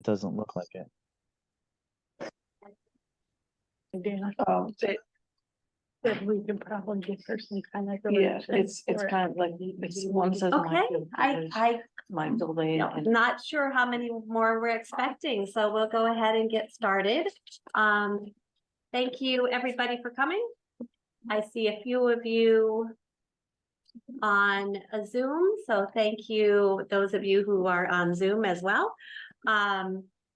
It doesn't look like it. That we can probably get person kind of. Yeah, it's kind of like, it's one says. Okay, I Mine delayed. not sure how many more we're expecting, so we'll go ahead and get started. Thank you, everybody, for coming. I see a few of you on a Zoom, so thank you, those of you who are on Zoom as well.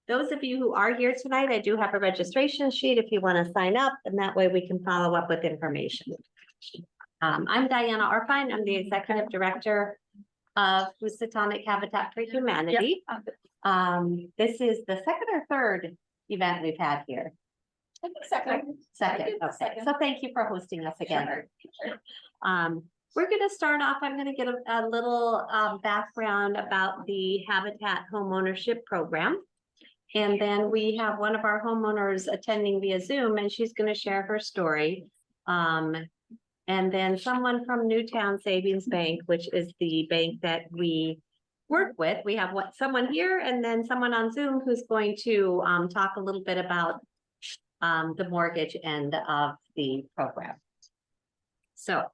Those of you who are here tonight, I do have a registration sheet if you want to sign up, and that way we can follow up with information. I'm Diana Arfine. I'm the Executive Director of Housatonic Habitat for Humanity. Yep. This is the second or third event we've had here. Second. Okay. So thank you for hosting us again. Sure. We're going to start off. I'm going to get a little background about the Habitat Homeownership Program. And then we have one of our homeowners attending via Zoom, and she's going to share her story. And then someone from Newtown Savings Bank, which is the bank that we work with. We have someone here and then someone on Zoom who's going to talk a little bit about the mortgage end of the program. So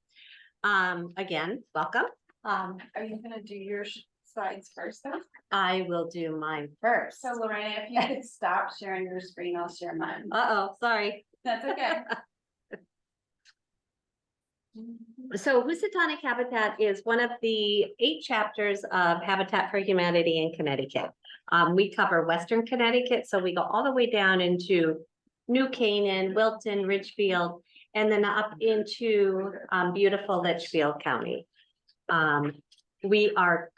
again, welcome. Are you going to do your slides first then? I will do mine first. So Lorena, if you could stop sharing your screen, I'll share mine. Uh-oh, sorry. That's okay. So Housatonic Habitat is one of the 8 chapters of Habitat for Humanity in Connecticut. We cover Western Connecticut, so we go all the way down into New Canaan, Wilton, Ridgefield, and then up into beautiful Litchfield County. We are,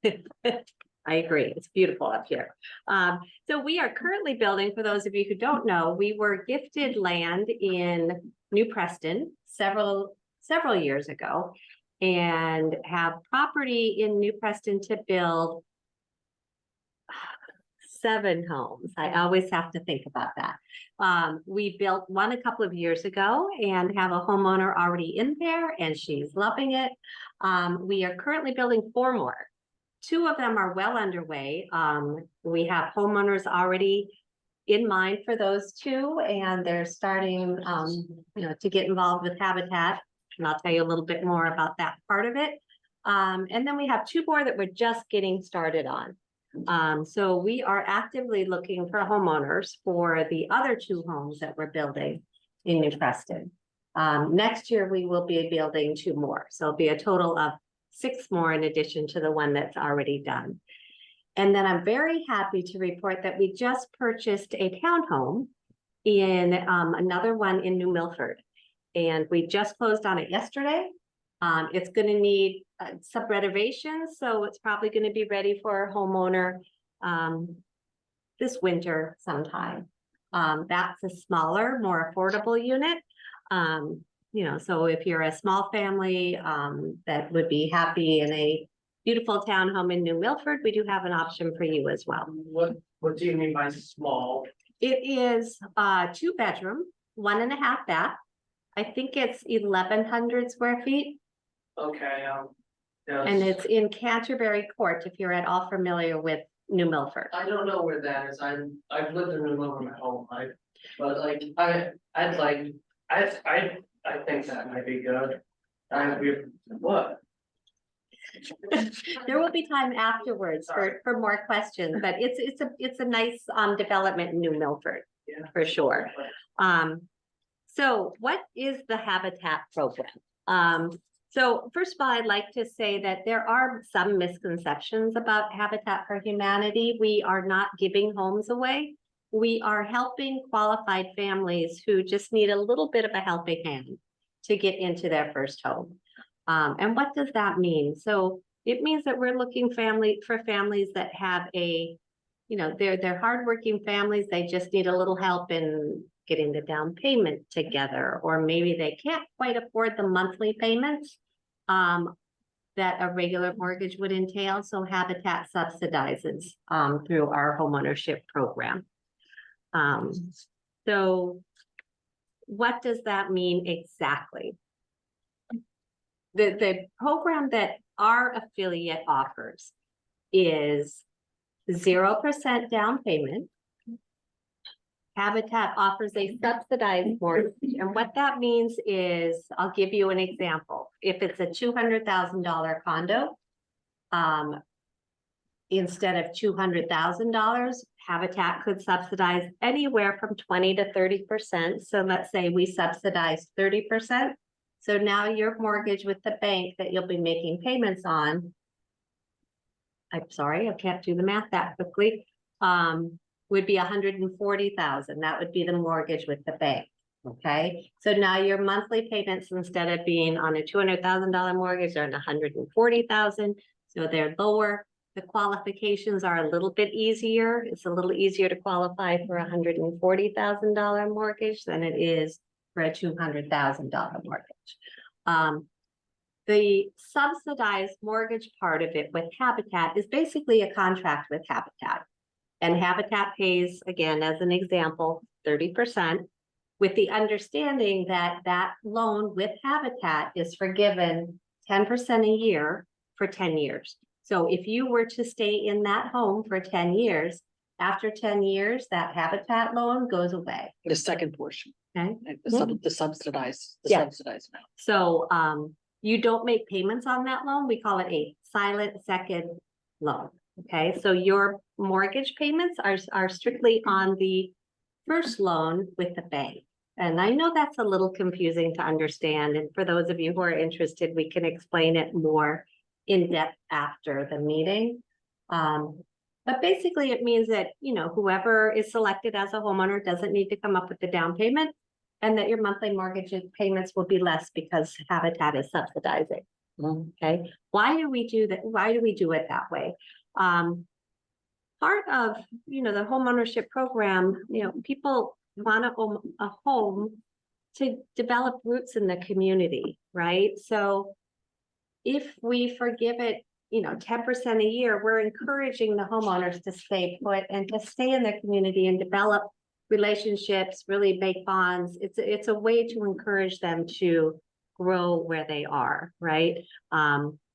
I agree, it's beautiful up here. So we are currently building, for those of you who don't know, we were gifted land in New Preston several years ago, and have property in New Preston to build 7 homes. I always have to think about that. We built one a couple of years ago and have a homeowner already in there, and she's loving it. We are currently building 4 more. 2 of them are well underway. We have homeowners already in mind for those 2, and they're starting to get involved with Habitat. And I'll tell you a little bit more about that part of it. And then we have 2 more that we're just getting started on. So we are actively looking for homeowners for the other 2 homes that we're building in New Preston. Next year, we will be building 2 more. So it'll be a total of 6 more in addition to the one that's already done. And then I'm very happy to report that we just purchased a townhome in another one in New Milford. And we just closed on it yesterday. It's going to need some renovations, so it's probably going to be ready for a homeowner this winter sometime. That's a smaller, more affordable unit. So if you're a small family that would be happy in a beautiful townhome in New Milford, we do have an option for you as well. What do you mean by small? It is 2 bedroom, 1.5 bath. I think it's 1,100 square feet. Okay. And it's in Canterbury Court, if you're at all familiar with New Milford. I don't know where that is. I've lived in New Milford my whole life, but like I think that might be good. What? There will be time afterwards for more questions, but it's a nice development in New Milford, yeah, for sure. So what is the Habitat program? So first of all, I'd like to say that there are some misconceptions about Habitat for Humanity. We are not giving homes away. We are helping qualified families who just need a little bit of a helping hand to get into their first home. And what does that mean? So it means that we're looking for families that have they're hardworking families. They just need a little help in getting the down payment together, or maybe they can't quite afford the monthly payments that a regular mortgage would entail. So Habitat subsidizes through our homeownership program. So what does that mean exactly? The program that our affiliate offers is 0% down payment. Habitat offers a subsidized mortgage, and what that means is, I'll give you an example. If it's a $200,000 condo, instead of $200,000, Habitat could subsidize anywhere from 20 to 30%. So let's say we subsidize 30%. So now your mortgage with the bank that you'll be making payments on, I'm sorry, I can't do the math that quickly, would be 140,000. That would be the mortgage with the bank. Okay, so now your monthly payments, instead of being on a $200,000 mortgage, are on 140,000. So they're lower. The qualifications are a little bit easier. It's a little easier to qualify for a $140,000 mortgage than it is for a $200,000 mortgage. The subsidized mortgage part of it with Habitat is basically a contract with Habitat. And Habitat pays, again, as an example, 30%, with the understanding that that loan with Habitat is forgiven 10% a year for 10 years. So if you were to stay in that home for 10 years, after 10 years, that Habitat loan goes away. The second portion, Okay. the subsidized, Yeah. amount. So you don't make payments on that loan. We call it a silent second loan. Okay, so your mortgage payments are strictly on the first loan with the bank. And I know that's a little confusing to understand. And for those of you who are interested, we can explain it more in depth after the meeting. But basically it means that, you know, whoever is selected as a homeowner doesn't need to come up with the down payment, and that your monthly mortgage payments will be less because Habitat is subsidizing. Okay, why do we do that? Why do we do it that way? Part of, you know, the home ownership program, you know, people want to own a home to develop roots in the community, right? So if we forgive it, you know, 10% a year, we're encouraging the homeowners to stay put and to stay in their community and develop relationships, really make bonds. It's a way to encourage them to grow where they are, right?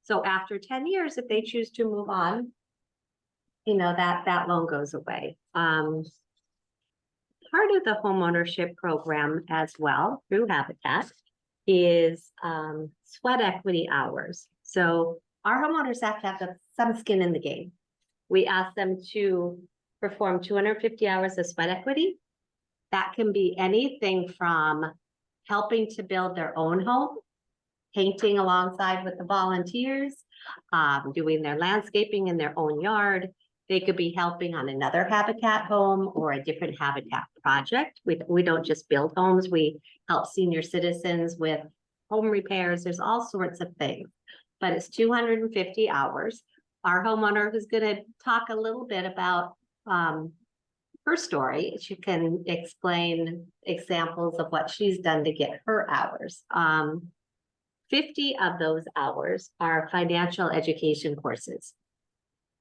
So after 10 years, if they choose to move on, you know, that loan goes away. Part of the homeownership program as well through Habitat is sweat equity hours. So our homeowners have to have some skin in the game. We ask them to perform 250 hours of sweat equity. That can be anything from helping to build their own home, painting alongside with the volunteers, doing their landscaping in their own yard. They could be helping on another Habitat home or a different Habitat project. We don't just build homes, we help senior citizens with home repairs. There's all sorts of things, but it's 250 hours. Our homeowner, who's going to talk a little bit about her story, she can explain examples of what she's done to get her hours. 50 of those hours are financial education courses.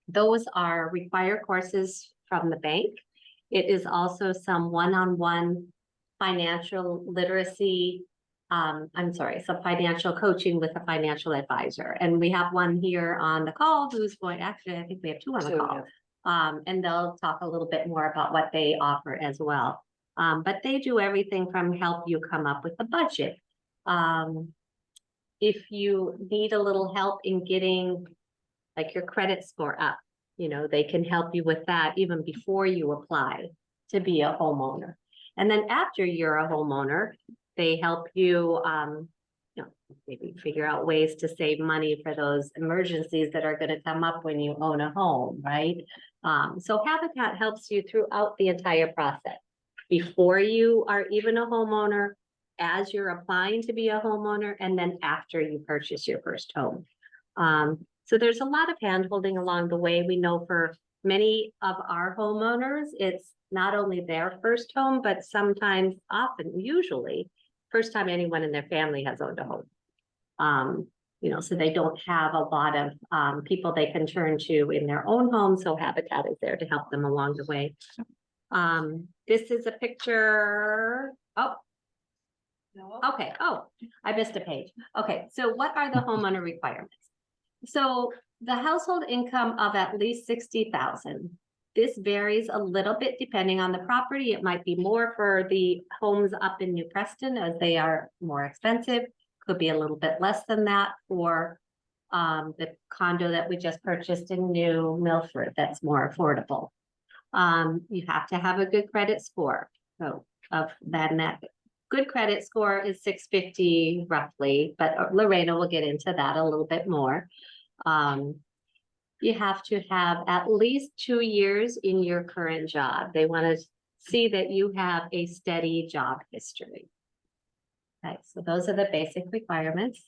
Those are required courses from the bank. It is also some one-on-one financial literacy, some financial coaching with a financial advisor. And we have one here on the call who's going, actually, I think we have two on the call. And they'll talk a little bit more about what they offer as well. But they do everything from help you come up with a budget. If you need a little help in getting like your credit score up, you know, they can help you with that even before you apply to be a homeowner. And then after you're a homeowner, they help you, you know, maybe figure out ways to save money for those emergencies that are going to come up when you own a home, right? So Habitat helps you throughout the entire process. Before you are even a homeowner, as you're applying to be a homeowner, and then after you purchase your first home. So there's a lot of handholding along the way. We know for many of our homeowners, it's not only their first home, but sometimes, often, usually, first time anyone in their family has owned a home. You know, so they don't have a lot of people they can turn to in their own home. So Habitat is there to help them along the way. This is a picture. Oh, okay. Oh, I missed a page. Okay, so what are the homeowner requirements? So The household income of at least 60,000. This varies a little bit depending on the property. It might be more for the homes up in New Preston as they are more expensive. Could be a little bit less than that for the condo that we just purchased in New Milford that's more affordable. You have to have a good credit score. So of that and that. Good credit score is 650 roughly, but Lorena will get into that a little bit more. You have to have at least 2 years in your current job. They want to see that you have a steady job history. Okay, so those are the basic requirements.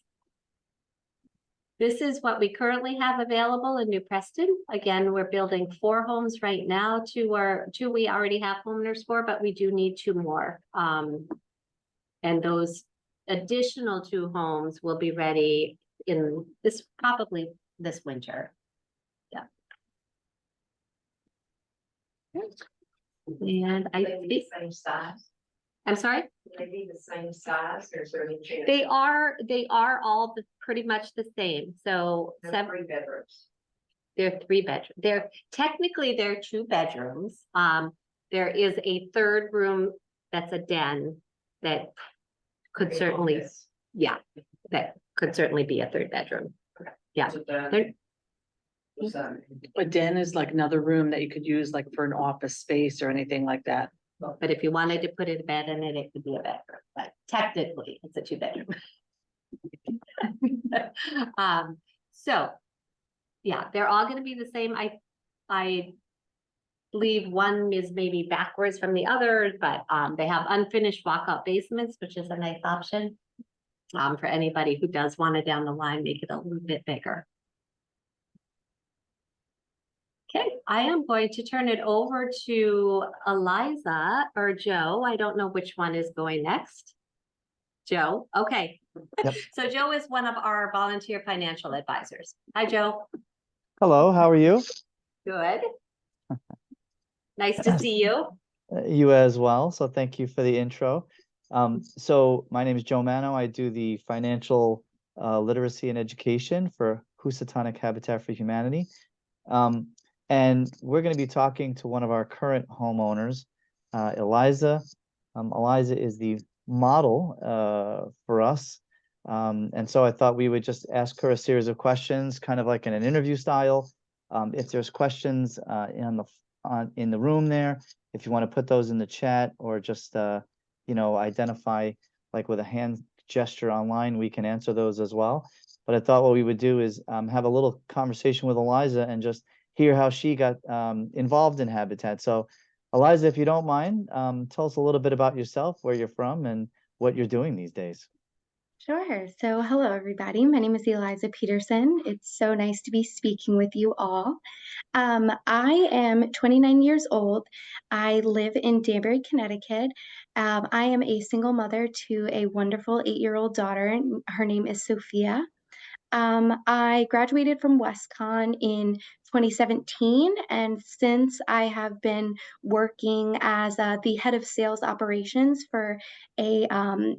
This is what we currently have available in New Preston. Again, we're building 4 homes right now. 2 we already have homeowners for, but we do need 2 more. And those additional 2 homes will be ready in probably this winter. Yeah. And I think the same size. I'm sorry. They be the same size or is there any change? They are all pretty much the same. So They're 3 bedrooms. they're 3 bedroom. They're 2 bedrooms. There is a 3rd room that's a den that could certainly, yeah, that could certainly be a 3rd bedroom. Yeah. They're- What's that mean? A den is like another room that you could use like for an office space or anything like that. But if you wanted to put a bed in it, it could be a bedroom, but technically it's a 2 bedroom. So, yeah, they're all gonna be the same. I believe one is maybe backwards from the other, but they have unfinished walkout basements, which is a nice option. For anybody who does want to down the line, make it a little bit bigger. Okay, I am going to turn it over to Eliza or Joe. I don't know which one is going next. Joe, okay. Yep. So Joe is one of our volunteer financial advisors. Hi, Joe. Hello, how are you? Good. Nice to see you. You as well. So thank you for the intro. So my name is Joe Mano. I do the financial literacy and education for Housatonic Habitat for Humanity. And we're going to be talking to one of our current homeowners, Eliza. Eliza is the model for us. And so I thought we would just ask her a series of questions, kind of like in an interview style. If there's questions in the room there, if you want to put those in the chat or just identify like with a hand gesture online, we can answer those as well. But I thought what we would do is have a little conversation with Eliza and just hear how she got involved in Habitat. So Eliza, if you don't mind, tell us a little bit about yourself, where you're from and what you're doing these days. Sure. So, hello, everybody. My name is Eliza Peterson. It's so nice to be speaking with you all. I am 29 years old. I live in Danbury, Connecticut. I am a single mother to a wonderful 8-year-old daughter. Her name is Sophia. I graduated from WestCon in 2017, and since I have been working as the head of sales operations for a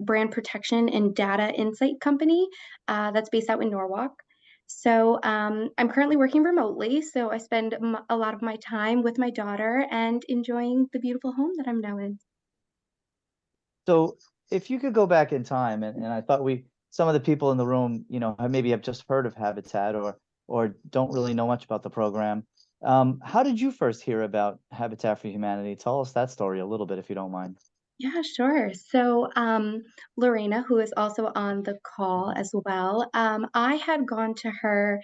brand protection and data insight company that's based out in Norwalk. So I'm currently working remotely, so I spend a lot of my time with my daughter and enjoying the beautiful home that I'm now in. So if you could go back in time, and I thought some of the people in the room, maybe have just heard of Habitat or don't really know much about the program. How did you first hear about Habitat for Humanity? Tell us that story a little bit, if you don't mind. Yeah, sure. So, Lorena, who is also on the call as well, I had gone to her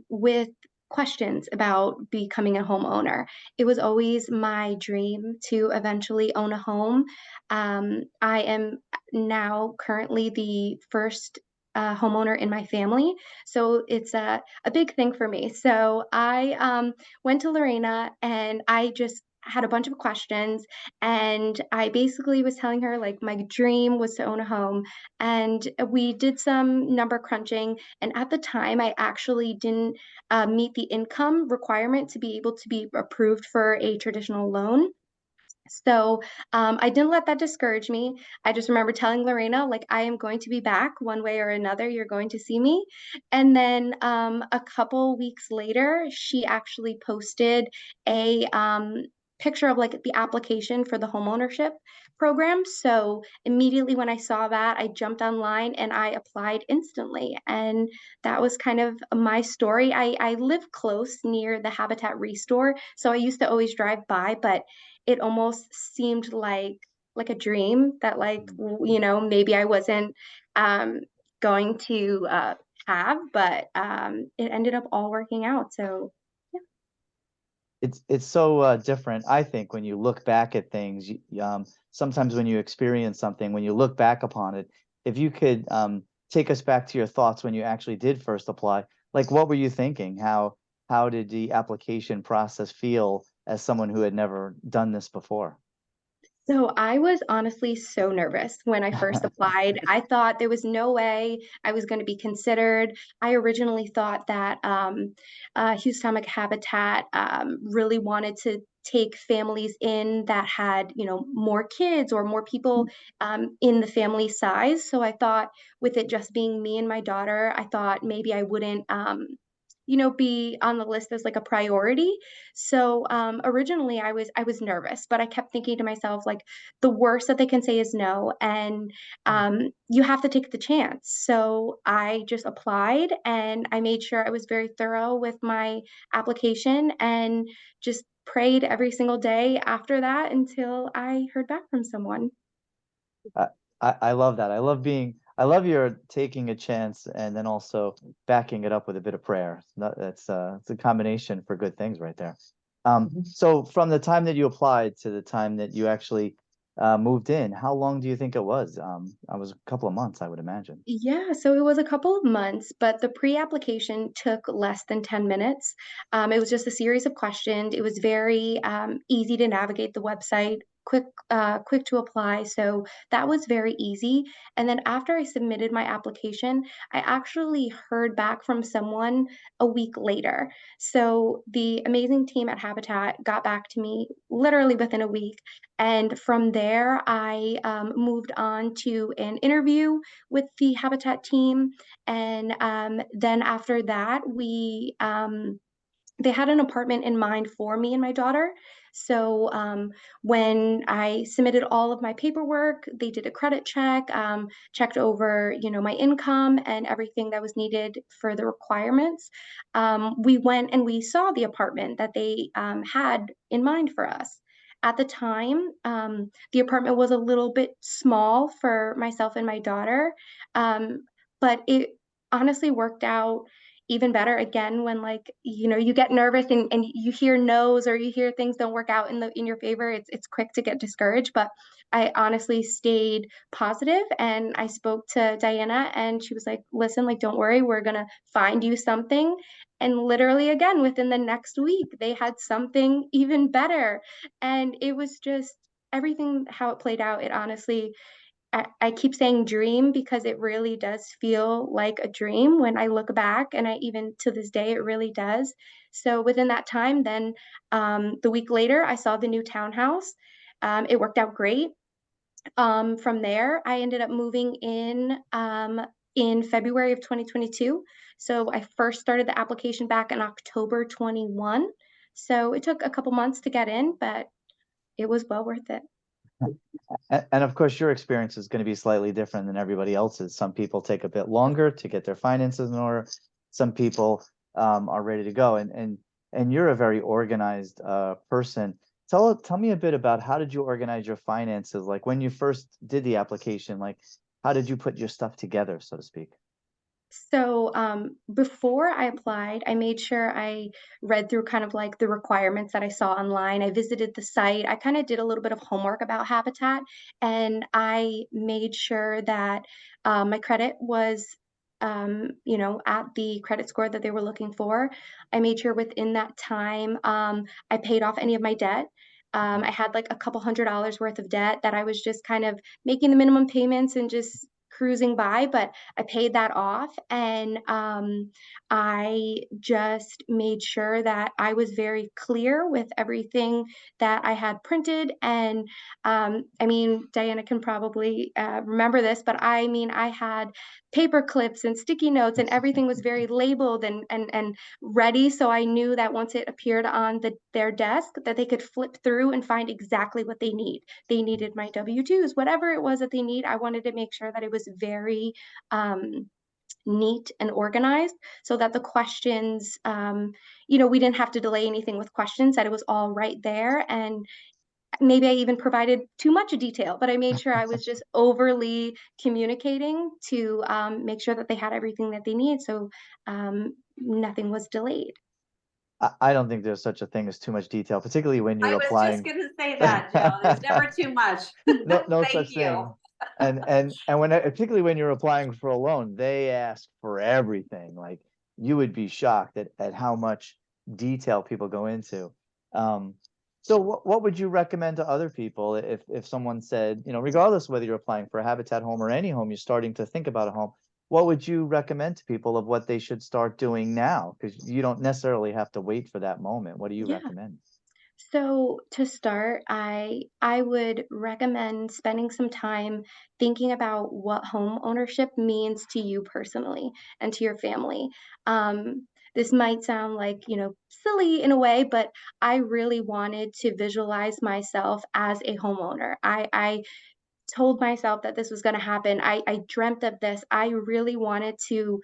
with questions about becoming a homeowner. It was always my dream to eventually own a home. I am now currently the first homeowner in my family, so it's a big thing for me. So I went to Lorena and I just had a bunch of questions, and I basically was telling her like my dream was to own a home, and we did some number crunching, and at the time I actually didn't meet the income requirement to be able to be approved for a traditional loan. So I didn't let that discourage me. I just remember telling Lorena, like, I am going to be back one way or another. You're going to see me. And then a couple weeks later, she actually posted a picture of like the application for the homeownership program. So immediately when I saw that, I jumped online and I applied instantly. And that was kind of my story. I live close near the Habitat Restore. So I used to always drive by, but it almost seemed like a dream that like maybe I wasn't um going to have, but it ended up all working out. So It's so different, I think, when you look back at things. Sometimes when you experience something, when you look back upon it, if you could take us back to your thoughts when you actually did first apply, like what were you thinking? How did the application process feel as someone who had never done this before? So I was honestly so nervous when I first applied. I thought there was no way I was going to be considered. I originally thought that Houstonic Habitat really wanted to take families in that had, more kids or more people in the family size. So I thought with it just being me and my daughter, I thought maybe I wouldn't, be on the list as like a priority. So originally I was nervous, but I kept thinking to myself like the worst that they can say is no, and you have to take the chance. So I just applied and I made sure I was very thorough with my application and just prayed every single day after that until I heard back from someone. I, I love that. I love your taking a chance and then also backing it up with a bit of prayer. That's it's a combination for good things right there. So from the time that you applied to the time that you actually moved in, how long do you think it was? I was a couple of months, I would imagine. Yeah, so it was a couple of months, but the pre-application took less than 10 minutes. It was just a series of questions. It was very easy to navigate the website, quick to apply. So that was very easy. And then after I submitted my application, I actually heard back from someone a week later. So the amazing team at Habitat got back to me literally within a week. And from there, I moved on to an interview with the Habitat team. And then after that, they had an apartment in mind for me and my daughter. So when I submitted all of my paperwork, they did a credit check, checked over, my income and everything that was needed for the requirements. We went and we saw the apartment that they had in mind for us. At the time, the apartment was a little bit small for myself and my daughter, but it honestly worked out even better again when like you get nervous and you hear no's or you hear things don't work out in your favor. It's quick to get discouraged, but I honestly stayed positive and I spoke to Diana and she was like, listen, like don't worry, we're gonna find you something. And literally again within the next week they had something even better. And it was just everything how it played out. It honestly, I keep saying dream because it really does feel like a dream when I look back, and I even to this day, it really does. So within that time, then the week later, I saw the new townhouse. It worked out great. From there, I ended up moving in February of 2022. So I first started the application back in October 21. So it took a couple months to get in, but it was well worth it. And of course, your experience is going to be slightly different than everybody else's. Some people take a bit longer to get their finances in order. Some people are ready to go. And you're a very organized person. Tell me a bit about how did you organize your finances? Like when you first did the application, like how did you put your stuff together, so to speak? So before I applied, I made sure I read through kind of like the requirements that I saw online. I visited the site. I kind of did a little bit of homework about Habitat, and I made sure that my credit was, at the credit score that they were looking for. I made sure within that time I paid off any of my debt. I had like a couple $100s worth of debt that I was just kind of making the minimum payments and just cruising by, but I paid that off, and I just made sure that I was very clear with everything that I had printed. And I mean, Diana can probably remember this, but I mean, I had paper clips and sticky notes, and everything was very labeled and ready. So I knew that once it appeared on their desk, that they could flip through and find exactly what they need. They needed my W-2s, whatever it was that they need. I wanted to make sure that it was very neat and organized, so that the questions, we didn't have to delay anything with questions, that it was all right there. And maybe I even provided too much detail, but I made sure I was just overly communicating to make sure that they had everything that they need. So nothing was delayed. I don't think there's such a thing as too much detail, particularly when I you're was applying. just gonna say that, Jill. There's never too much. No, no Thank such you. thing. And when, particularly when you're applying for a loan, they ask for everything. Like, you would be shocked at how much detail people go into. So what would you recommend to other people if someone said, regardless of whether you're applying for a Habitat home or any home, you're starting to think about a home, what would you recommend to people of what they should start doing now? Because you don't necessarily have to wait for that moment. What do you Yeah. recommend? So to start, I would recommend spending some time thinking about what home ownership means to you personally and to your family. This might sound like, silly in a way, but I really wanted to visualize myself as a homeowner. I told myself that this was going to happen. I dreamt of this. I really wanted to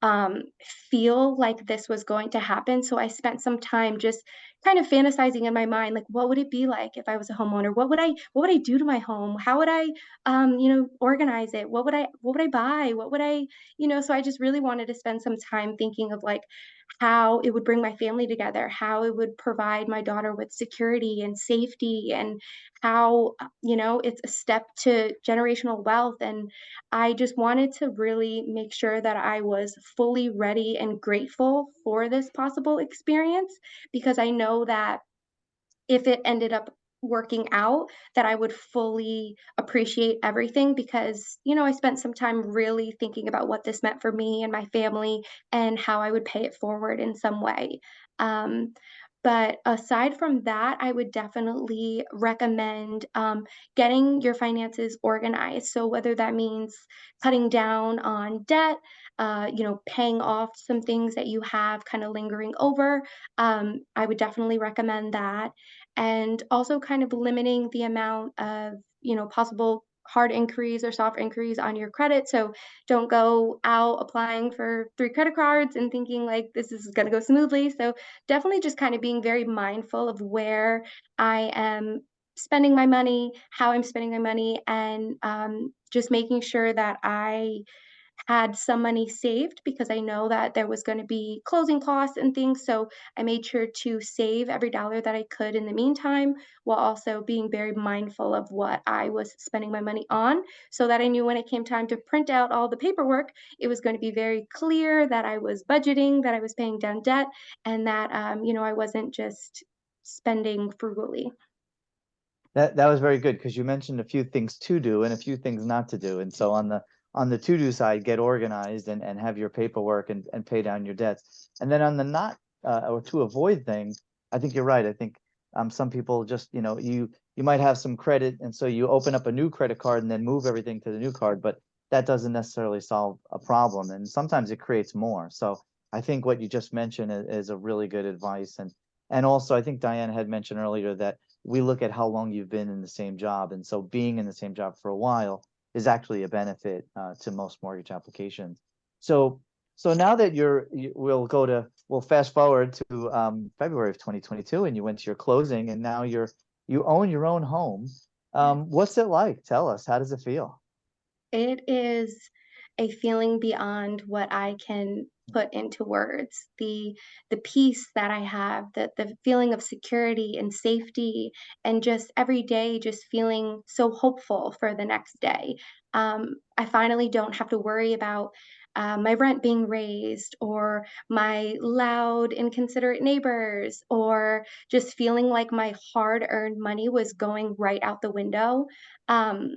um, feel like this was going to happen. So I spent some time just kind of fantasizing in my mind, like, what would it be like if I was a homeowner? What would I do to my home? How would I organize it? What would I buy? What would I, so I just really wanted to spend some time thinking of like how it would bring my family together, how it would provide my daughter with security and safety, and how, it's a step to generational wealth. And I just wanted to really make sure that I was fully ready and grateful for this possible experience, because I know that if it ended up working out, that I would fully appreciate everything, because, I spent some time really thinking about what this meant for me and my family and how I would pay it forward in some way. Um, but aside from that, I would definitely recommend getting your finances organized. So whether that means cutting down on debt, paying off some things that you have kind of lingering over, I would definitely recommend that. And also kind of limiting the amount of, possible hard inquiries or soft inquiries on your credit. So don't go out applying for 3 credit cards and thinking like this is going to go smoothly. So definitely just kind of being very mindful of where I am spending my money, how I'm spending my money, and just making sure that I had some money saved, because I know that there was going to be closing costs and things. So I made sure to save every dollar that I could in the meantime, while also being very mindful of what I was spending my money on, so that I knew when it came time to print out all the paperwork, it was going to be very clear that I was budgeting, that I was paying down debt, and that, I wasn't just spending frugally. That was very good, because you mentioned a few things to do and a few things not to do. And so on the to-do side, get organized and have your paperwork and pay down your debts. And then on the not or to avoid things, I think you're right. I think some people just, you might have some credit, and so you open up a new credit card and then move everything to the new card, but that doesn't necessarily solve a problem. And sometimes it creates more. So I think what you just mentioned is a really good advice. And also, I think Diane had mentioned earlier that we look at how long you've been in the same job. And so being in the same job for a while is actually a benefit to most mortgage applications. So now that we'll fast forward to February of 2022, and you went to your closing, and now you own your own home. What's it like? Tell us, how does it feel? It is a feeling beyond what I can put into words. The peace that I have, the feeling of security and safety, and just every day just feeling so hopeful for the next day. I finally don't have to worry about my rent being raised, or my loud, inconsiderate neighbors, or just feeling like my hard-earned money was going right out the window. Um,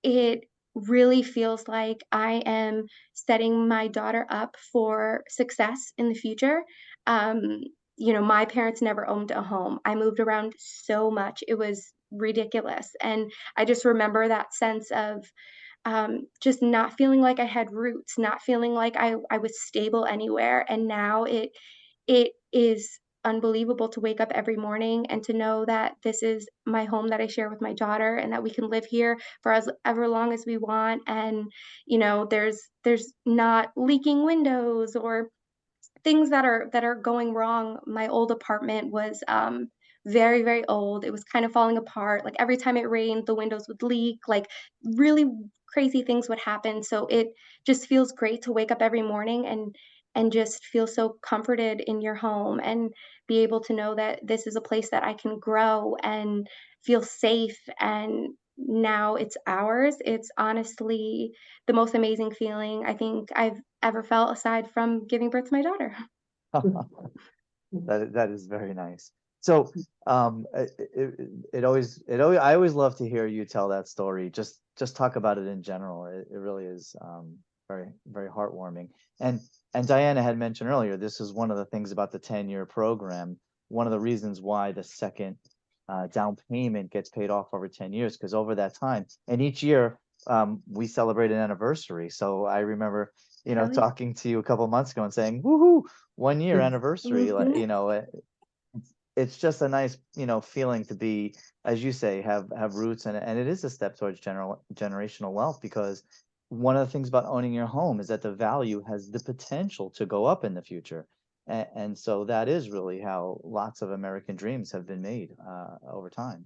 it really feels like I am setting my daughter up for success in the future. Um, my parents never owned a home. I moved around so much. It was ridiculous. And I just remember that sense of just not feeling like I had roots, not feeling like I was stable anywhere. And now it is unbelievable to wake up every morning and to know that this is my home that I share with my daughter and that we can live here for as ever long as we want. And, there's not leaking windows or things that are going wrong. My old apartment was, very, very old. It was kind of falling apart. Like, every time it rained, the windows would leak, like, really crazy things would happen. So it just feels great to wake up every morning and just feel so comforted in your home and be able to know that this is a place that I can grow and feel safe, and now it's ours. It's honestly the most amazing feeling I think I've ever felt aside from giving birth to my daughter. That is very nice. So, I always love to hear you tell that story. Just talk about it in general. It really is very, very heartwarming. And Diana had mentioned earlier, this is one of the things about the 10-year program. One of the reasons why the second down payment gets paid off over 10 years, because over that time, and each year we celebrate an anniversary. So I remember, Oh, yeah. talking to you a couple months ago and saying, "Woohoo, 1 year anniversary!" Like, Mhm. it's just a nice, feeling to be, as you say, have roots, and it is a step towards generational wealth, because one of the things about owning your home is that the value has the potential to go up in the future. And so that is really how lots of American dreams have been made over time.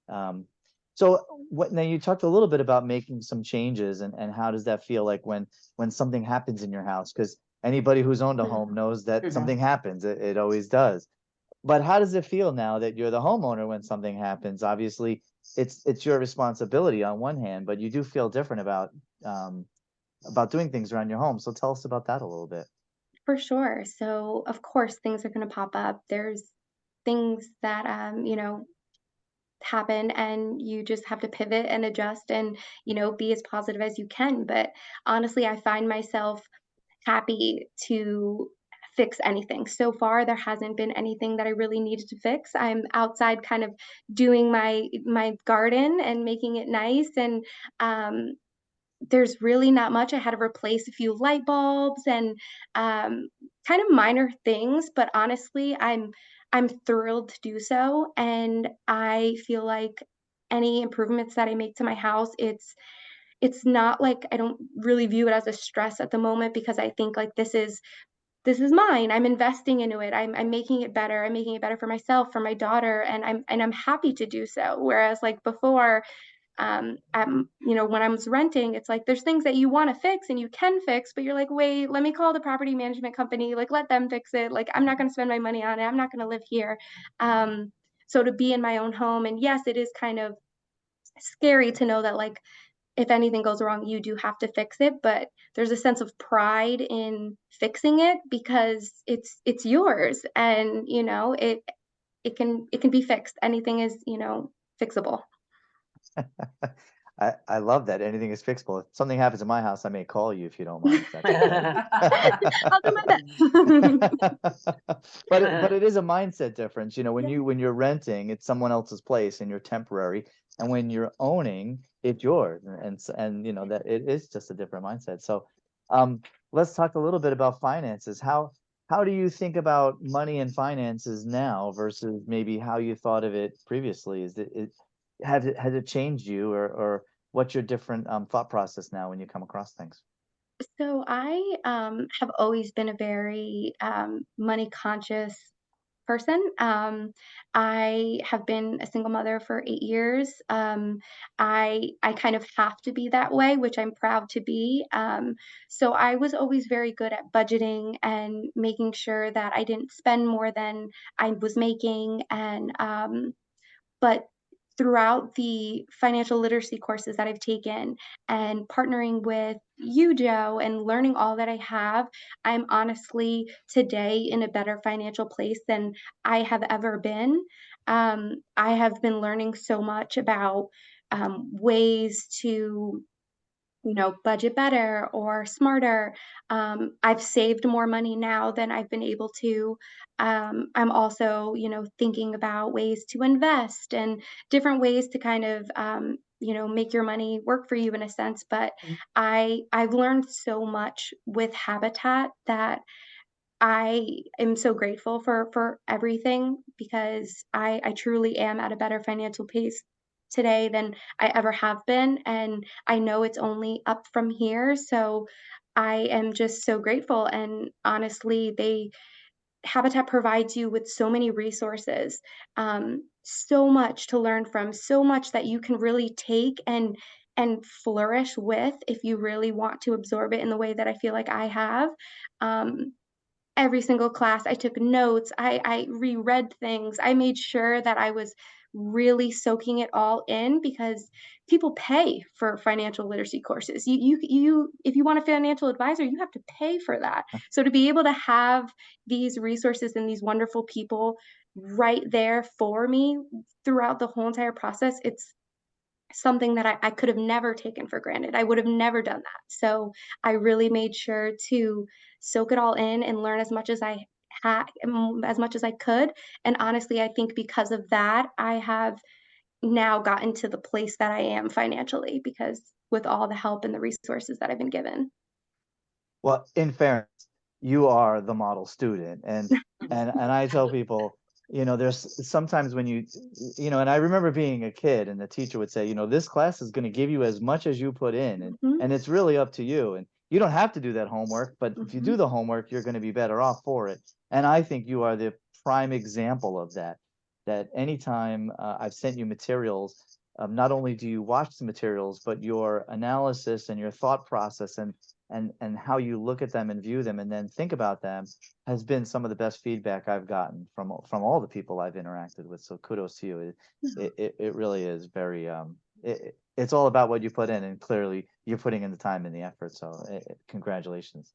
Um, so what now, you talked a little bit about making some changes, and how does that feel like when something happens in your house? Because anybody who's owned a home knows that Mhm. something happens. It always does. But how does it feel now that you're the homeowner when something happens? Obviously, it's your responsibility on one hand, but you do feel different about doing things around your home. So tell us about that a little bit. For sure. So, of course, things are going to pop up. There's things that, happen, and you just have to pivot and adjust and, be as positive as you can. But honestly, I find myself happy to fix anything. So far, there hasn't been anything that I really needed to fix. I'm outside kind of doing my garden and making it nice, and um there's really not much. I had to replace a few light bulbs and, kind of minor things, but honestly, I'm thrilled to do so, and I feel like any improvements that I make to my house, it's not like I don't really view it as a stress at the moment, because I think, like, this is mine. I'm investing into it. I'm making it better. I'm making it better for myself, for my daughter, and I'm happy to do so. Whereas, like, before, when I was renting, it's like there's things that you want to fix and you can fix, but you're like, wait, let me call the property management company, like, let them fix it. Like, I'm not going to spend my money on it. I'm not going to live here. Um, so to be in my own home, and yes, it is kind of scary to know that, like, if anything goes wrong, you do have to fix it, but there's a sense of pride in fixing it because it's yours, and it can be fixed. Anything is, fixable. I love that. Anything is fixable. If something happens in my house, I may call you if you don't mind, if that's okay. I'll do my best. But it is a mindset difference. When you're renting, it's someone else's place and you're temporary. And when you're owning, it's yours. And that it is just a different mindset. So let's talk a little bit about finances. How do you think about money and finances now versus maybe how you thought of it previously? Has it changed you, or what's your different thought process now when you come across things? So I have always been a very money conscious person. I have been a single mother for 8 years. I kind of have to be that way, which I'm proud to be. So I was always very good at budgeting and making sure that I didn't spend more than I was making, and but throughout the financial literacy courses that I've taken and partnering with you, Joe, and learning all that I have, I'm honestly today in a better financial place than I have ever been. I have been learning so much about ways to budget better or smarter. I've saved more money now than I've been able to. I'm also, thinking about ways to invest and different ways to kind of, make your money work for you in a sense. But Mm. I've learned so much with Habitat that I am so grateful for everything because I truly am at a better financial pace today than I ever have been, and I know it's only up from here, so I am just so grateful, and honestly, they Habitat provides you with so many resources, so much to learn from, so much that you can really take and flourish with if you really want to absorb it in the way that I feel like I have. Um, Every single class, I took notes, I reread things, I made sure that I was really soaking it all in because people pay for financial literacy courses. You if you want a financial advisor, you have to pay for that. So to be able to have these resources and these wonderful people right there for me throughout the whole entire process, it's something that I could have never taken for granted. I would have never done that. So I really made sure to soak it all in and learn as much as I had, as much as I could. And honestly, I think because of that, I have now gotten to the place that I am financially because with all the help and the resources that I've been given. Well, in fairness, you are the model student, and I tell people, there's sometimes when and I remember being a kid, and the teacher would say, this class is going to give you as much as you put in, and Mhm, and it's really up to you, and you don't have to do that homework, but if you mhm. do the homework, you're going to be better off for it. And I think you are the prime example of that. That anytime I've sent you materials, not only do you watch the materials, but your analysis and your thought process and how you look at them and view them and then think about them has been some of the best feedback I've gotten from all the people I've interacted with. So kudos to you. It really is very it's all about what you put in, and clearly you're putting in the time and the effort. So congratulations.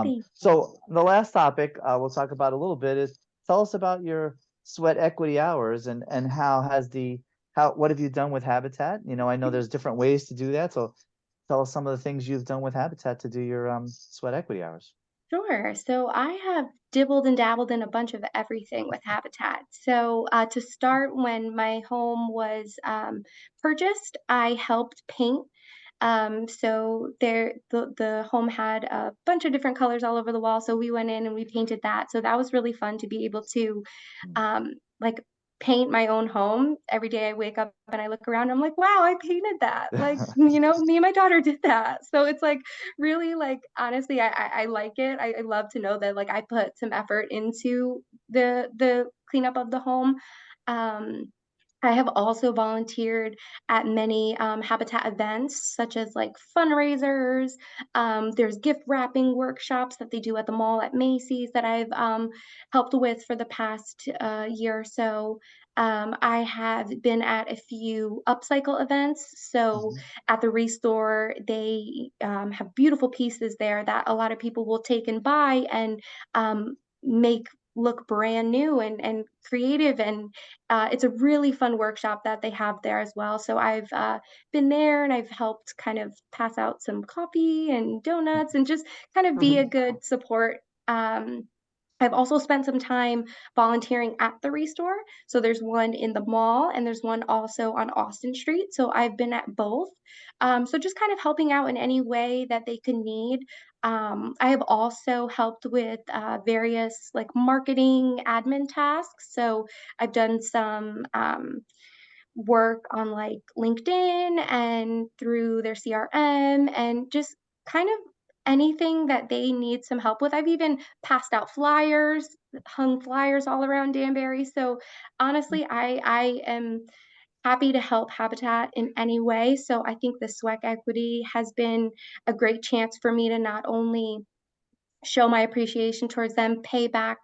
Thank you. So the last topic we'll talk about a little bit is tell us about your sweat equity hours and how what have you done with Habitat? I know there's different ways to do that. So tell us some of the things you've done with Habitat to do your sweat equity hours. Sure. So I have dibbled and dabbled in a bunch of everything with Habitat. So to start, when my home was purchased, I helped paint. So the home had a bunch of different colors all over the wall. So we went in and we painted that. So that was really fun to be able to Mm. like paint my own home. Every day I wake up and I look around, I'm like, wow, I painted that. Like, me and my daughter did that. So it's like really like honestly, I like it. I love to know that like I put some effort into the cleanup of the home. Um I have also volunteered at many Habitat events, such as like fundraisers. There's gift wrapping workshops that they do at the mall at Macy's that I've helped with for the past year or so. I have been at a few upcycle events. So Mhm. at the Restore, they have beautiful pieces there that a lot of people will take and buy and make look brand new and creative and it's a really fun workshop that they have there as well. So I've been there and I've helped kind of pass out some coffee and donuts and just kind of be a good support. Um, I've also spent some time volunteering at the Restore. So there's one in the mall and there's one also on Austin Street. So I've been at both. So just kind of helping out in any way that they could need. I have also helped with various like marketing admin tasks. So I've done some work on like LinkedIn and through their CRM and just kind of anything that they need some help with. I've even passed out flyers, hung flyers all around Danbury. So honestly, I am happy to help Habitat in any way. So I think the sweat equity has been a great chance for me to not only show my appreciation towards them, pay back,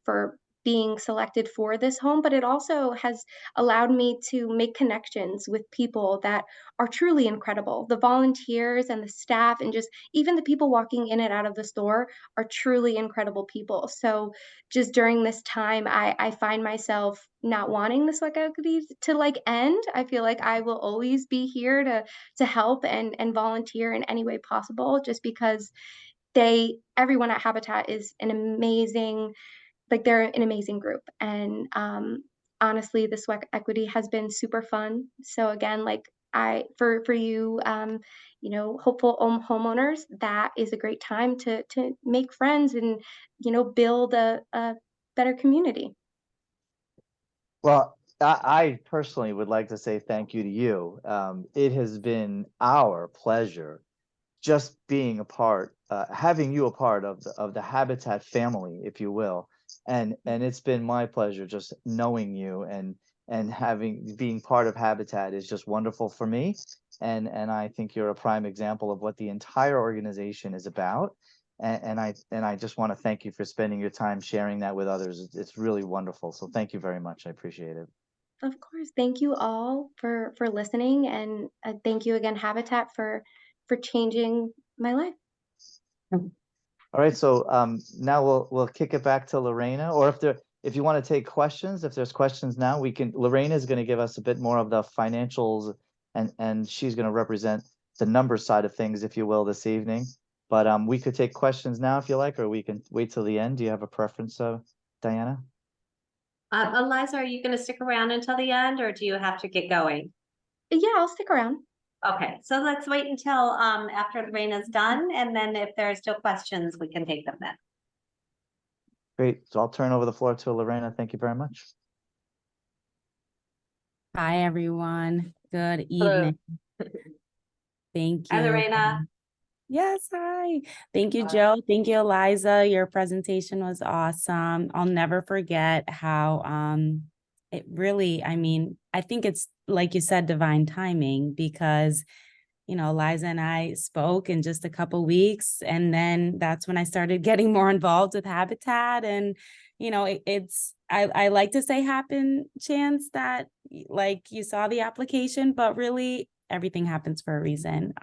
for being selected for this home, but it also has allowed me to make connections with people that are truly incredible. The volunteers and the staff, and just even the people walking in and out of the store are truly incredible people. So just during this time, I find myself not wanting the sweat equity to like end. I feel like I will always be here to help and volunteer in any way possible, just because everyone at Habitat is an amazing, like, they're an amazing group. And honestly, the sweat equity has been super fun. So again, like, for you, hopeful homeowners, that is a great time to make friends and, build a better community. Well, I personally would like to say thank you to you. It has been our pleasure just being a part, having you a part of the Habitat family, if you will. And it's been my pleasure just knowing you, and being part of Habitat is just wonderful for me. And I think you're a prime example of what the entire organization is about. And I just want to thank you for spending your time sharing that with others. It's really wonderful. So thank you very much. I appreciate it. Of course, thank you all for listening, and thank you again, Habitat, for changing my life. All right, so now we'll kick it back to Lorena, or if you want to take questions, if there's questions now, Lorena is going to give us a bit more of the financials, and she's going to represent the number side of things, if you will, this evening. But we could take questions now if you like, or we can wait till the end. Do you have a preference, Diana? Eliza, are you going to stick around until the end, or do you have to get going? Yeah, I'll stick around. Okay, so let's wait until after Lorena's done, and then if there are still questions, we can take them then. Great. So I'll turn over the floor to Lorena. Thank you very much. Hi, everyone. Good Hello. evening. Thank you. Hi, Lorena. Yes, hi. Thank you, Joe. Thank you, Eliza. Your presentation was awesome. I'll never forget how it really, I mean, I think it's, like you said, divine timing, because Eliza and I spoke in just a couple weeks, and then that's when I started getting more involved with Habitat. And I like to say happen chance that, like, you saw the application, but really everything happens for a reason.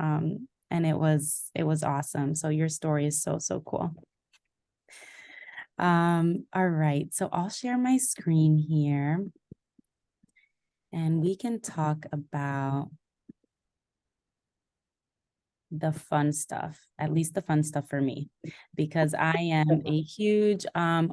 And it was awesome. So your story is so cool. All right, so I'll share my screen here, and we can talk about the fun stuff, at least the fun stuff for me, because I am a huge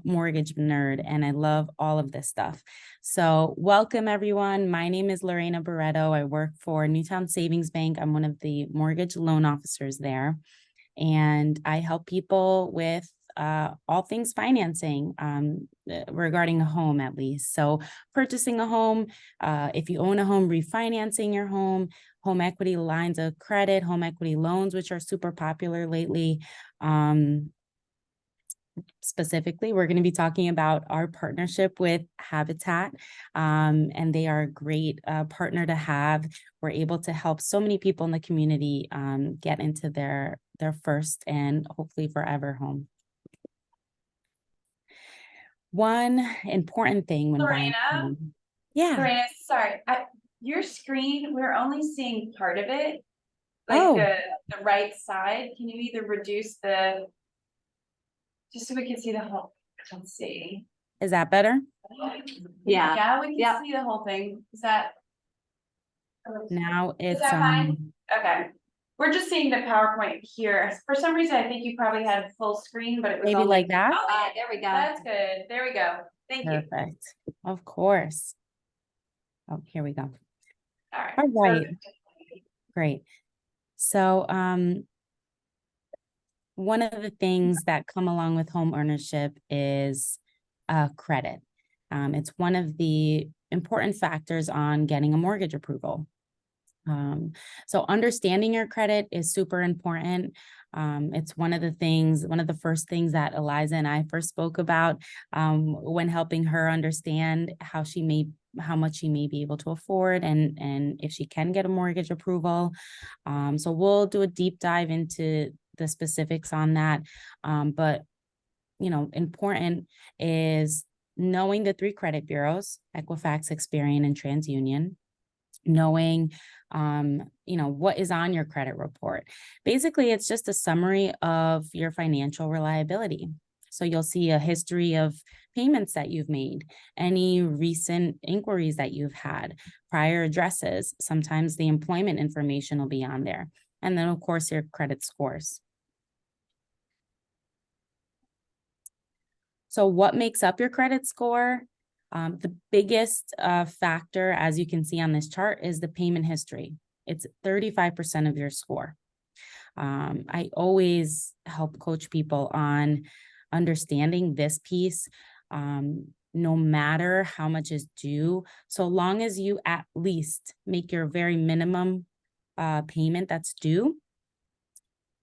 mortgage nerd, and I love all of this stuff. So welcome, everyone. My name is Lorena Barreto. I work for Newtown Savings Bank. I'm one of the mortgage loan officers there, and I help people with all things financing regarding a home, at least. So purchasing a home, if you own a home, refinancing your home equity lines of credit, home equity loans, which are super popular lately. Specifically, we're going to be talking about our partnership with Habitat, and they are a great partner to have. We're able to help so many people in the community get into their first and hopefully forever home. One important thing when buying a home. Yeah. Lorena, sorry, your screen, we're only seeing part of it. Like Oh. the right side. Can you either reduce just so we can see the whole, let's see. Is that better? Yeah. Yeah, we can Yep. see the whole thing. Is that? Now it's that fine? Okay. We're just seeing the PowerPoint here. For some reason, I think you probably had full screen, but it was maybe only like that. Oh, There we go. that's good. There we go. Thank you. Perfect. Of course. Oh, here we go. All right. All right. Perfect. Great. So one of the things that come along with home ownership is credit. It's one of the important factors on getting a mortgage approval. So understanding your credit is super important. It's one of the first things that Eliza and I first spoke about when helping her understand how much she may be able to afford, and if she can get a mortgage approval. So we'll do a deep dive into the specifics on that. But important is knowing the 3 credit bureaus, Equifax, Experian, and TransUnion, knowing, what is on your credit report. Basically, it's just a summary of your financial reliability. So you'll see a history of payments that you've made, any recent inquiries that you've had, prior addresses. Sometimes the employment information will be on there. And then, of course, your credit scores. So what makes up your credit score? The biggest factor, as you can see on this chart, is the payment history. It's 35% of your score. I always help coach people on understanding this piece. No matter how much is due, so long as you at least make your very minimum payment that's due,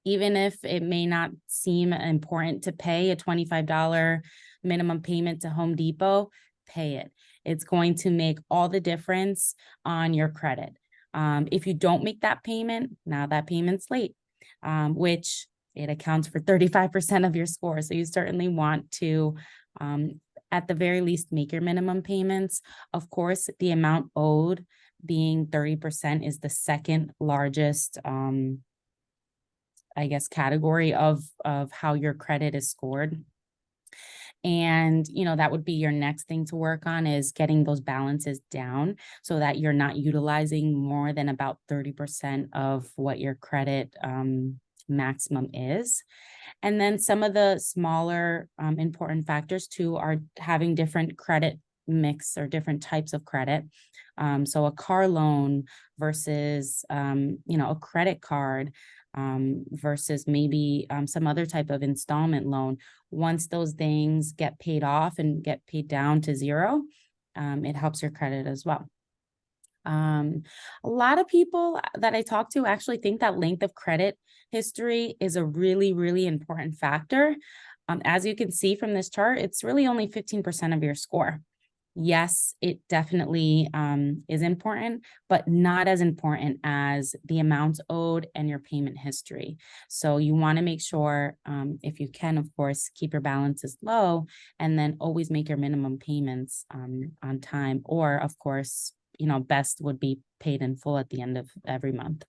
even if it may not seem important to pay a $25 minimum payment to Home Depot, pay it. It's going to make all the difference on your credit. If you don't make that payment, now that payment's late, which it accounts for 35% of your score. So you certainly want to, at the very least, make your minimum payments. Of course, the amount owed being 30% is the second largest, category of how your credit is scored. And, that would be your next thing to work on, is getting those balances down so that you're not utilizing more than about 30% of what your credit maximum is. And then some of the smaller important factors too are having different credit mix or different types of credit. So a car loan versus, a credit card, versus maybe some other type of installment loan. Once those things get paid off and get paid down to zero, it helps your credit as well. A lot of people that I talk to actually think that length of credit history is a really, really important factor. As you can see from this chart, it's really only 15% of your score. Yes, it definitely is important, but not as important as the amounts owed and your payment history. So you want to make sure, if you can, of course, keep your balances low, and then always make your minimum payments on time. Or, of course, best would be paid in full at the end of every month.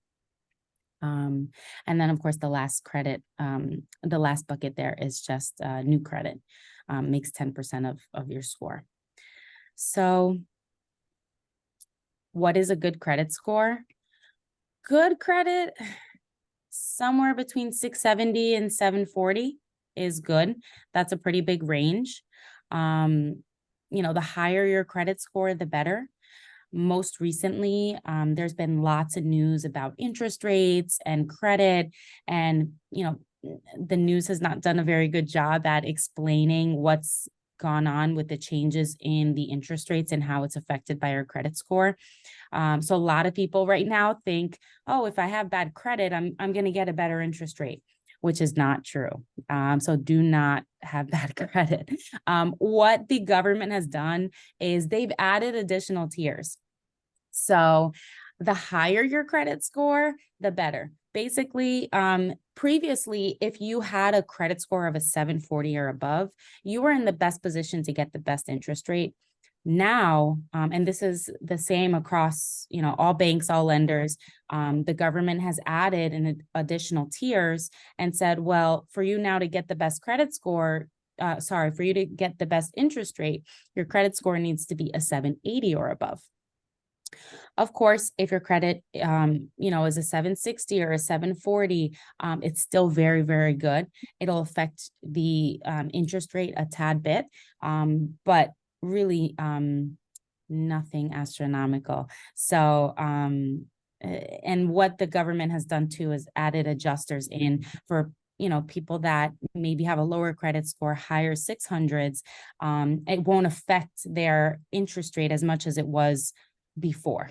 And then, of course, the last credit, the last bucket there is just new credit, makes 10% of your score. So what is a good credit score? Good credit, somewhere between 670 and 740 is good. That's a pretty big range. The higher your credit score, the better. Most recently, there's been lots of news about interest rates and credit, and the news has not done a very good job at explaining what's gone on with the changes in the interest rates and how it's affected by our credit score. So a lot of people right now think, oh, if I have bad credit, I'm going to get a better interest rate, which is not true. So do not have bad credit. What the government has done is they've added additional tiers. So the higher your credit score, the better. Basically, previously, if you had a credit score of a 740 or above, you were in the best position to get the best interest rate. Now, and this is the same across, all banks, all lenders, the government has added an additional tiers and said, well, for you now to get the best credit score, for you to get the best interest rate, your credit score needs to be a 780 or above. Of course, if your credit, is a 760 or a 740, it's still very, very good. It'll affect the interest rate a tad bit, but really nothing astronomical. So, and what the government has done too is added adjusters in for people that maybe have a lower credit score, higher 600s. It won't affect their interest rate as much as it was before.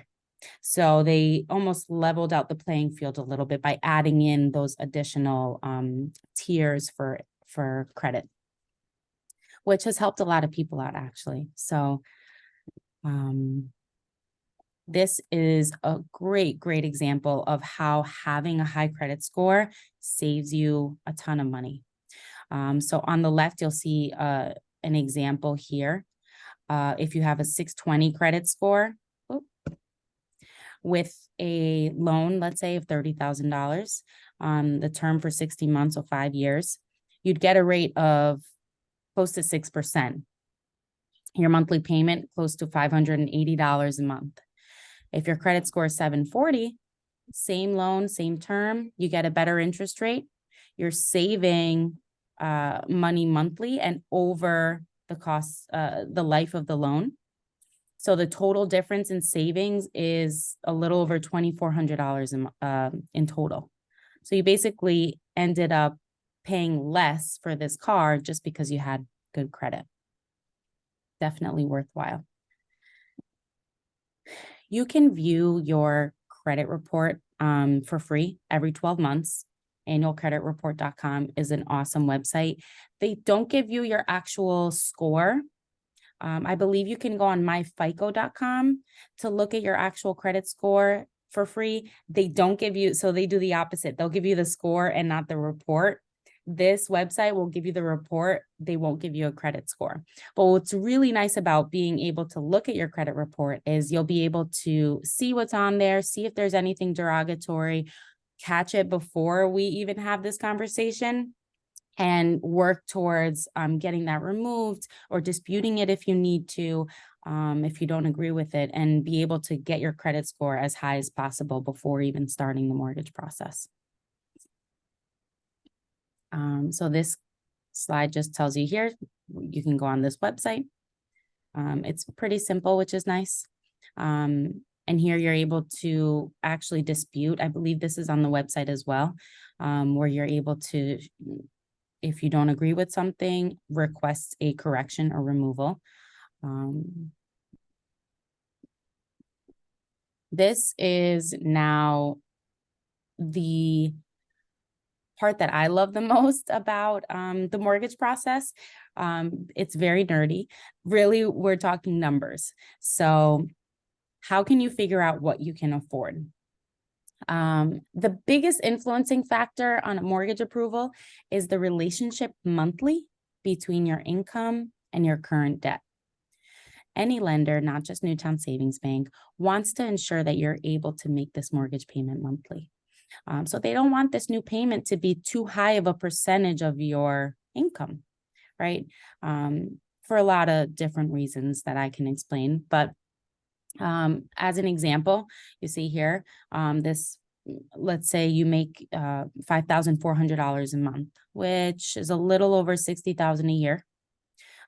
So they almost leveled out the playing field a little bit by adding in those additional tiers for credit, which has helped a lot of people out actually. So this is a great example of how having a high credit score saves you a ton of money. So on the left, you'll see an example here. if you have a 620 credit score, with a loan, let's say of $30,000, the term for 60 months or 5 years, you'd get a rate of close to 6%. Your monthly payment close to $580 a month. If your credit score is 740, same loan, same term, you get a better interest rate. You're saving money monthly and over the cost, the life of the loan. So the total difference in savings is a little over $2,400 in total. So you basically ended up paying less for this car just because you had good credit. Definitely worthwhile. You can view your credit report for free every 12 months. Annualcreditreport.com is an awesome website. They don't give you your actual score. I believe you can go on myfico.com to look at your actual credit score for free. They don't give you, so they do the opposite. They'll give you the score and not the report. This website will give you the report. They won't give you a credit score. But what's really nice about being able to look at your credit report is you'll be able to see what's on there, see if there's anything derogatory, catch it before we even have this conversation, and work towards getting that removed or disputing it if you need to, if you don't agree with it, and be able to get your credit score as high as possible before even starting the mortgage process. So this slide just tells you here, you can go on this website. It's pretty simple, which is nice. And here you're able to actually dispute. I believe this is on the website as well, where you're able to, if you don't agree with something, request a correction or removal. This is now the part that I love the most about the mortgage process. It's very nerdy. Really, we're talking numbers. So how can you figure out what you can afford? The biggest influencing factor on a mortgage approval is the relationship monthly between your income and your current debt. Any lender, not just Newtown Savings Bank, wants to ensure that you're able to make this mortgage payment monthly. So they don't want this new payment to be too high of a percentage of your income, right? For a lot of different reasons that I can explain. But as an example, you see here, let's say you make $5,400 a month, which is a little over $60,000 a year.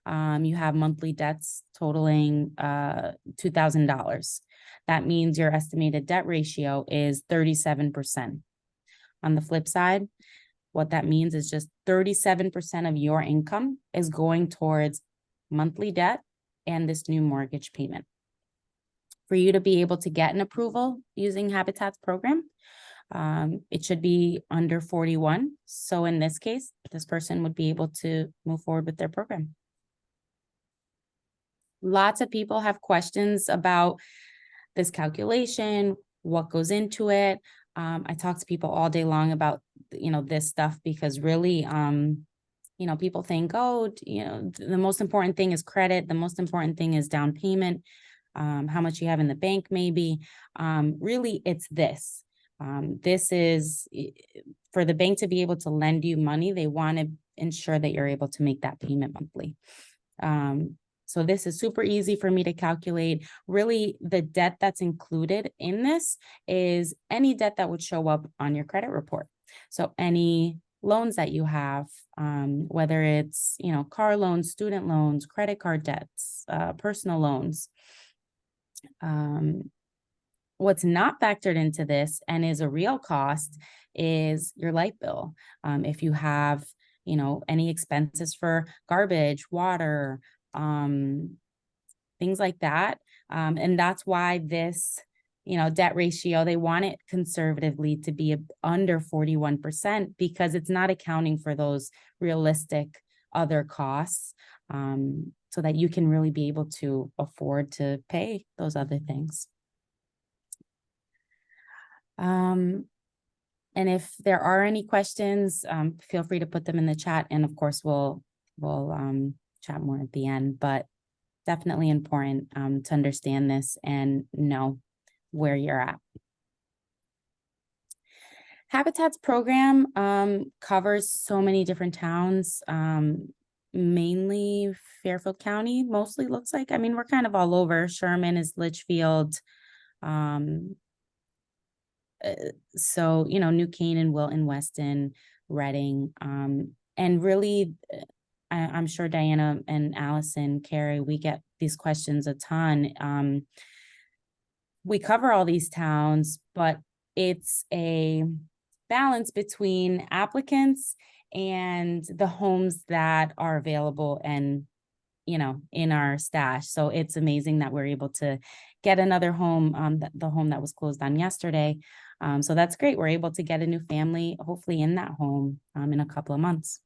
You have monthly debts totaling $2,000. That means your estimated debt ratio is 37%. On the flip side, what that means is just 37% of your income is going towards monthly debt and this new mortgage payment. For you to be able to get an approval using Habitat's program, it should be under 41. So in this case, this person would be able to move forward with their program. Lots of people have questions about this calculation, what goes into it. I talk to people all day long about, this stuff, because really, people think, oh, the most important thing is credit. The most important thing is down payment, how much you have in the bank, maybe. Really, it's this. This is for the bank to be able to lend you money. They want to ensure that you're able to make that payment monthly. So this is super easy for me to calculate. Really, the debt that's included in this is any debt that would show up on your credit report. So any loans that you have, whether it's, car loans, student loans, credit card debts, personal loans. What's not factored into this and is a real cost is your light bill. If you have, any expenses for garbage, water, things like that. And that's why this, debt ratio, they want it conservatively to be under 41%, because it's not accounting for those realistic other costs, so that you can really be able to afford to pay those other things. And if there are any questions, feel free to put them in the chat. And of course, we'll chat more at the end. But definitely important to understand this and know where you're at. Habitat's program covers so many different towns, mainly Fairfield County, mostly looks like. I mean, we're kind of all over. Sherman is Litchfield. So, you know, New Canaan, Wilton, Weston, Reading, and really, I'm sure Diana and Allison, Carrie, we get these questions a ton. We cover all these towns, but it's a balance between applicants and the homes that are available and, you know, in our stash. So it's amazing that we're able to get another home, the home that was closed on yesterday. So that's great. We're able to get a new family, hopefully in that home, in a couple of months.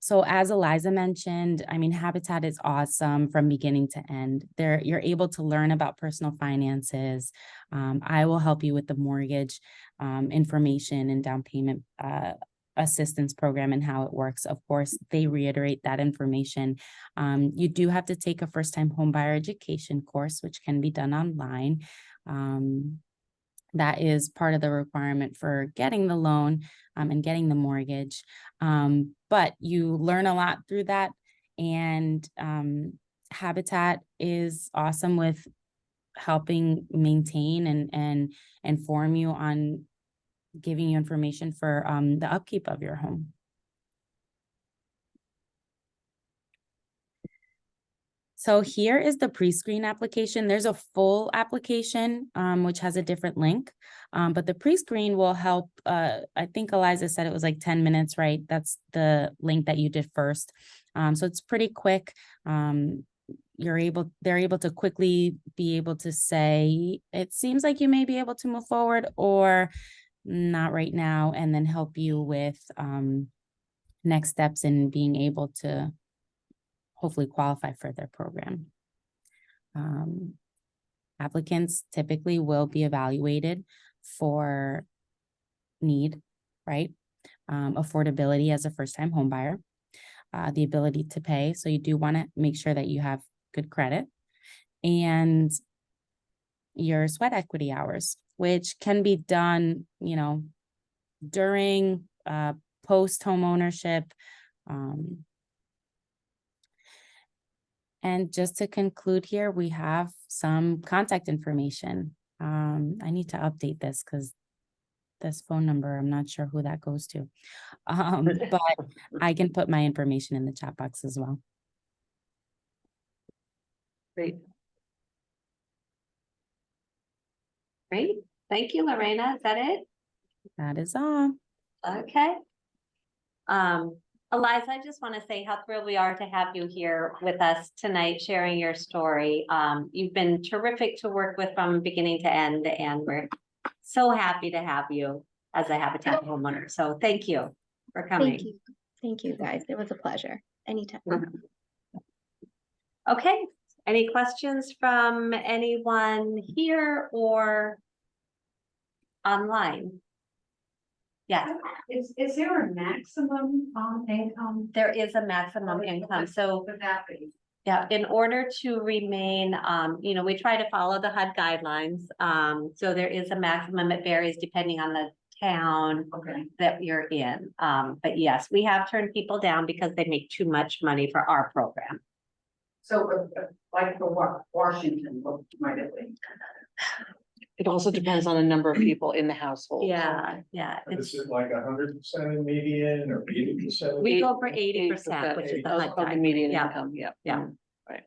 So as Eliza mentioned, I mean, Habitat is awesome from beginning to end. You're able to learn about personal finances. I will help you with the mortgage information and down payment assistance program and how it works. Of course, they reiterate that information. You do have to take a first-time homebuyer education course, which can be done online. That is part of the requirement for getting the loan and getting the mortgage. But you learn a lot through that. And Habitat is awesome with helping maintain and inform you on giving you information for the upkeep of your home. So here is the pre-screen application. There's a full application, which has a different link, but the pre-screen will help. I think Eliza said it was like 10 minutes, right? That's the link that you did first. So it's pretty quick. They're able to quickly be able to say, it seems like you may be able to move forward or not right now, and then help you with next steps in being able to hopefully qualify for their program. Applicants typically will be evaluated for need, right? Affordability as a first-time home buyer, the ability to pay. So you do want to make sure that you have good credit, and your sweat equity hours, which can be done, you know, during post home ownership. And just to conclude here, we have some contact information. I need to update this because this phone number, I'm not sure who that goes to. But I can put my information in the chat box as well. Great. Great. Thank you, Lorena. Is that it? That is all. Okay. Eliza, I just want to say how thrilled we are to have you here with us tonight, sharing your story. You've been terrific to work with from beginning to end, and we're so happy to have you as a Habitat homeowner. So thank you for coming. Thank you. Thank you, guys. It was a pleasure. Anytime. Okay. Any questions from anyone here or online? Yes. Is there a maximum income? There is a maximum income, so Would that be? yeah, in order to remain, you know, we try to follow the HUD guidelines. So there is a maximum. It varies depending on the town that you're in. But yes, we have turned people down because they make too much money for our program. So like for what, Washington, what might it be? It also depends on the number of people in the household. Yeah. Is it like 100% of median or 80%? We go for 80%, which is the HUD Of the guide. median Yeah. income, yeah. Yeah. Right.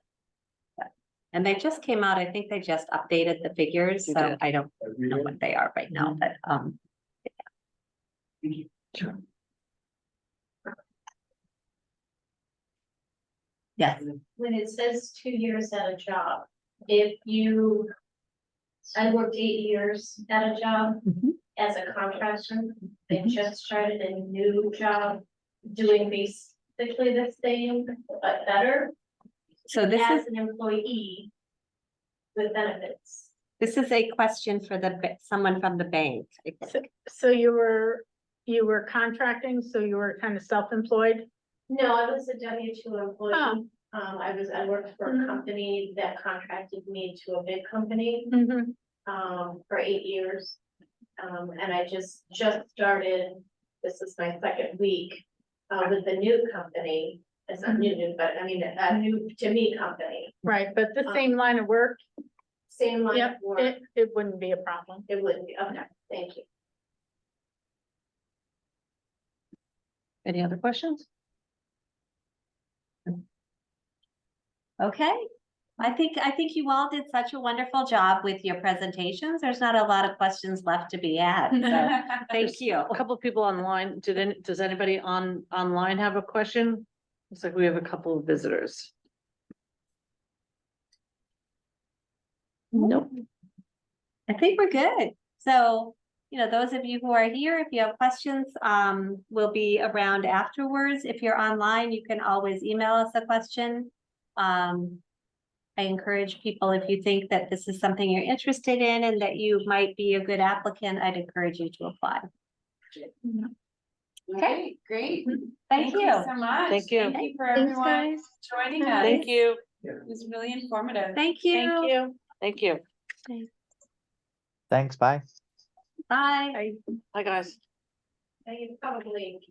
And they just came out, I think they just updated the figures, They so did. I don't know what they are right now, but Sure. yes. When it says 2 years at a job, if you, I worked 8 years at a job as a contractor, they just started a new job doing basically the same, but better So this as is, an employee with benefits. this is a question for someone from the bank. So you were contracting, so you were kind of self-employed? No, I was a W-2 employee. Oh. I worked for a company that contracted me to a big company, for 8 years. And I just started, this is my second week, with the new company. It's not new, but I mean, a new to me company, Right, but the same line of work, same line of yep, work. it wouldn't be a problem. It wouldn't be, okay, thank you. Any other questions? Okay. I think you all did such a wonderful job with your presentations. There's not a lot of questions left to be asked. So thank you. A couple of people online, does anybody online have a question? Looks like we have a couple of visitors. Nope. I think we're good. So, those of you who are here, if you have questions, we'll be around afterwards. If you're online, you can always email us a question. I encourage people, if you think that this is something you're interested in and that you might be a good applicant, I'd encourage you to apply. Okay, great. Thank you. So much. Thank you. Thank you for Thanks, everyone guys. joining us. Thank you. It was really informative. Thank you. Thank you. Thanks, bye. Bye. Hi, guys. Now you probably